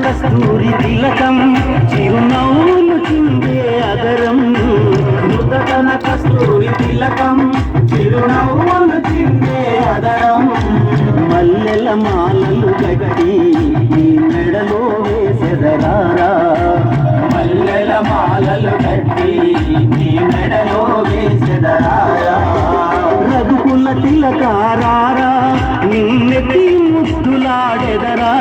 కస్తూరి తిలకం చిరునవ్వులు చిందే అదరం మృతతన కస్తూరి తిలకం చిరునవ్వులు చిందే అదరం మల్లెల మాలలు గట్టి నీ మెడలో వేసెదరారా మల్లెల మాలలు గట్టి నీ మెడలో వేసెదరారా రఘుకుల తిలకారారా నిన్నెత్తి ముద్దులాడెదరా